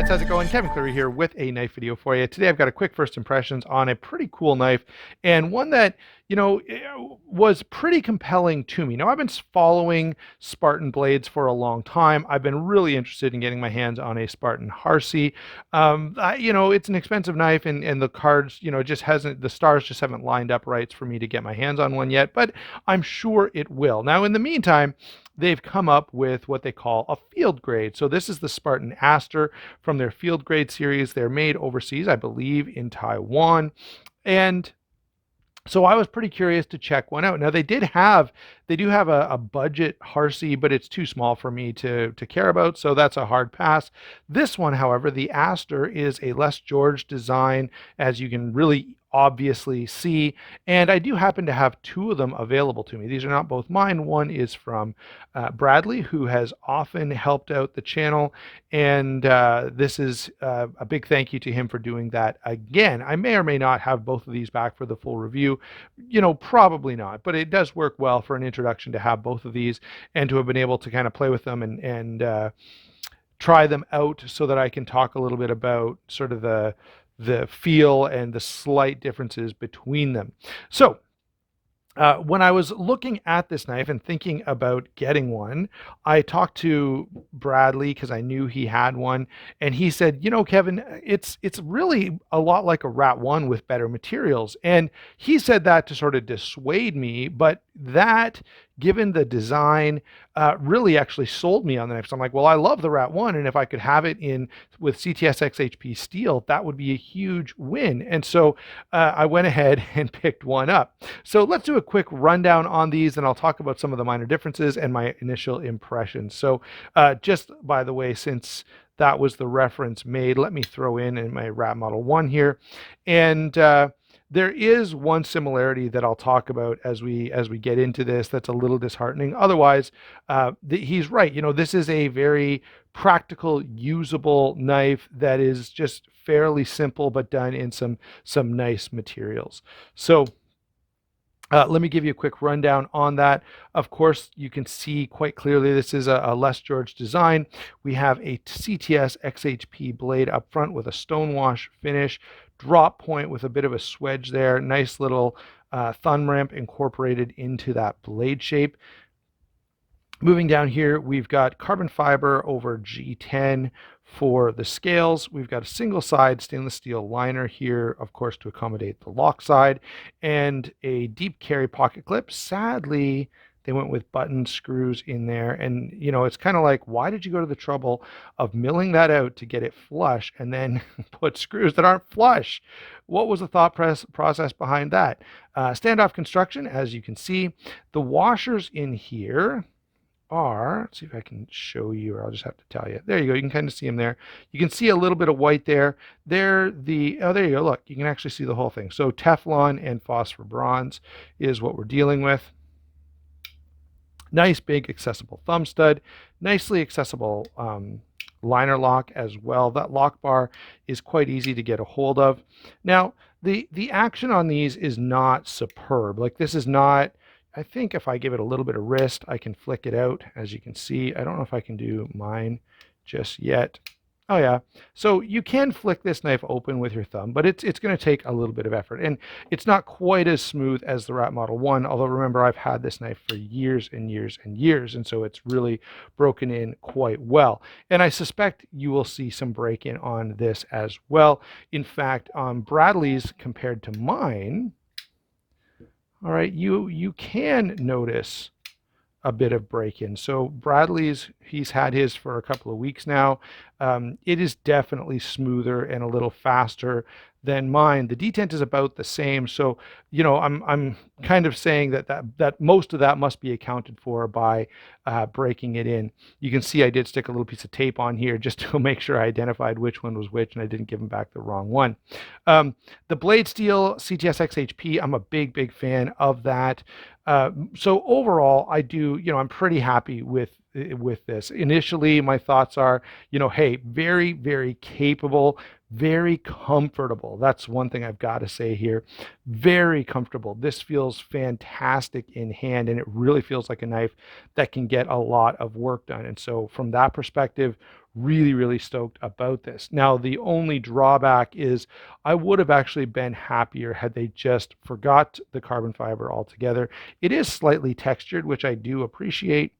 guys, how's it going? Kevin Cleary here with a knife video for you. Today I've got a quick first impressions on a pretty cool knife, and one that, was pretty compelling to me. Now, I've been following Spartan blades for a long time. I've been really interested in getting my hands on a Spartan Harsey. It's an expensive knife, and the cards, the stars just haven't lined up right for me to get my hands on one yet, but I'm sure it will. Now, in the meantime, they've come up with what they call a field grade. So this is the Spartan Astor from their field grade series. They're made overseas, I believe, in Taiwan. And so I was pretty curious to check one out. Now they do have a budget Harsey, but it's too small for me to care about, so that's a hard pass. This one, however, the Astor, is a less George design, as you can really obviously see, and I do happen to have two of them available to me. These are not both mine. One is from Bradley, who has often helped out the channel, and this is a big thank you to him for doing that again. I may or may not have both of these back for the full review, probably not, but it does work well for an introduction to have both of these and to have been able to kind of play with them and try them out, so that I can talk a little bit about sort of the feel and the slight differences between them. So when I was looking at this knife and thinking about getting one, I talked to Bradley because I knew he had one, and he said, Kevin, it's really a lot like a Rat 1 with better materials. And he said that to sort of dissuade me, but that, given the design, really actually sold me on the knife. So I'm like, well, I love the Rat 1, and if I could have it in with CTS XHP steel, that would be a huge win. And so I went ahead and picked one up. So let's do a quick rundown on these, and I'll talk about some of the minor differences and my initial impressions. So just by the way, since that was the reference made, let me throw in my Rat Model 1 here. And there is one similarity that I'll talk about as we get into this that's a little disheartening. Otherwise, he's right. This is a very practical, usable knife that is just fairly simple, but done in some nice materials. So let me give you a quick rundown on that. Of course, you can see quite clearly this is a less George design. We have a CTS XHP blade up front with a stonewash finish, drop point with a bit of a swedge there, nice little thumb ramp incorporated into that blade shape. Moving down here, we've got carbon fiber over G10 for the scales. We've got a single side stainless steel liner here, of course, to accommodate the lock side, and a deep carry pocket clip. Sadly, they went with button screws in there, and it's kind of like, why did you go to the trouble of milling that out to get it flush and then put screws that aren't flush? What was the thought process behind that? Standoff construction, as you can see. The washers in here are, let's see if I can show you, or I'll just have to tell you. There you go. You can kind of see them there. You can see a little bit of white there. There you go. Look, you can actually see the whole thing. So Teflon and phosphor bronze is what we're dealing with. Nice big accessible thumb stud, nicely accessible liner lock as well. That lock bar is quite easy to get a hold of. Now, the action on these is not superb. Like, this is not, I think if I give it a little bit of wrist, I can flick it out, as you can see. I don't know if I can do mine just yet. Oh yeah, so you can flick this knife open with your thumb, but it's going to take a little bit of effort, and it's not quite as smooth as the Rat Model 1, although remember, I've had this knife for years and years and years, and so it's really broken in quite well. And I suspect you will see some break-in on this as well. In fact, on Bradley's compared to mine, all right, you can notice a bit of break-in. So Bradley's, he's had his for a couple of weeks now. It is definitely smoother and a little faster than mine. The detent is about the same, so I'm kind of saying that most of that must be accounted for by breaking it in. You can see I did stick a little piece of tape on here just to make sure I identified which one was which, and I didn't give him back the wrong one. The blade steel CTS XHP, I'm a big fan of that. So overall, I'm pretty happy with this. Initially, my thoughts are, hey, very capable, Very comfortable. That's one thing I've got to say here. Very comfortable. This feels fantastic in hand, and it really feels like a knife that can get a lot of work done. And so from that perspective, really, really stoked about this. Now, the only drawback is I would have actually been happier had they just forgot the carbon fiber altogether. It is slightly textured, which I do appreciate.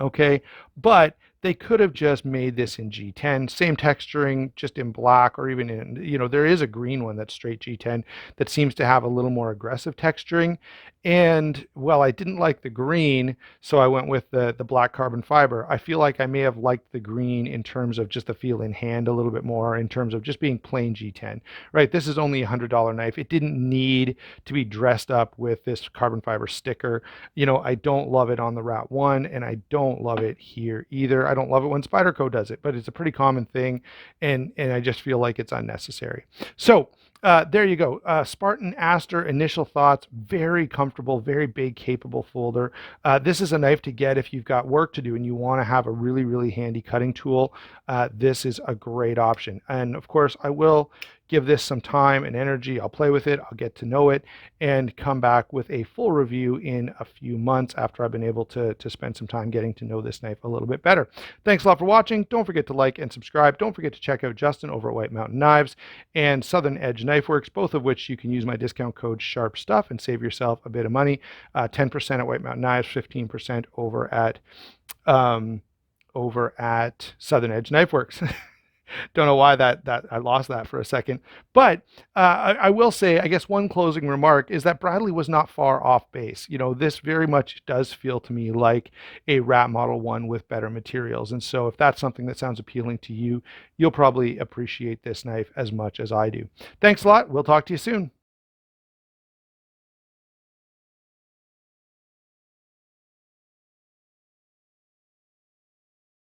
Okay, but they could have just made this in G10, same texturing, just in black, or even in, there is a green one that's straight G10 that seems to have a little more aggressive texturing. And well, I didn't like the green, so I went with the black carbon fiber. I feel like I may have liked the green in terms of just the feel in hand a little bit more, in terms of just being plain G10, right? This is only a $100 knife. It didn't need to be dressed up with this carbon fiber sticker. I don't love it on the Rat 1, and I don't love it here either. I don't love it when Spyderco does it, but it's a pretty common thing, and I just feel like it's unnecessary. So there you go. Spartan Astor, initial thoughts, very comfortable, very big, capable folder. This is a knife to get if you've got work to do and you want to have a really, really handy cutting tool. This is a great option. And of course, I will give this some time and energy. I'll play with it, I'll get to know it, and come back with a full review in a few months after I've been able to spend some time getting to know this knife a little bit better. Thanks a lot for watching. Don't forget to like and subscribe. Don't forget to check out Justin over at White Mountain Knives and Southern Edge Knife Works, both of which you can use my discount code SHARPSTUFF and save yourself a bit of money. 10% at White Mountain Knives, 15% over at Southern Edge Knife Works. Don't know why that I lost that for a second. But I will say, I guess one closing remark is that Bradley was not far off base. This very much does feel to me like a Rat Model 1 with better materials. And so if that's something that sounds appealing to you, you'll probably appreciate this knife as much as I do. Thanks a lot. We'll talk to you soon.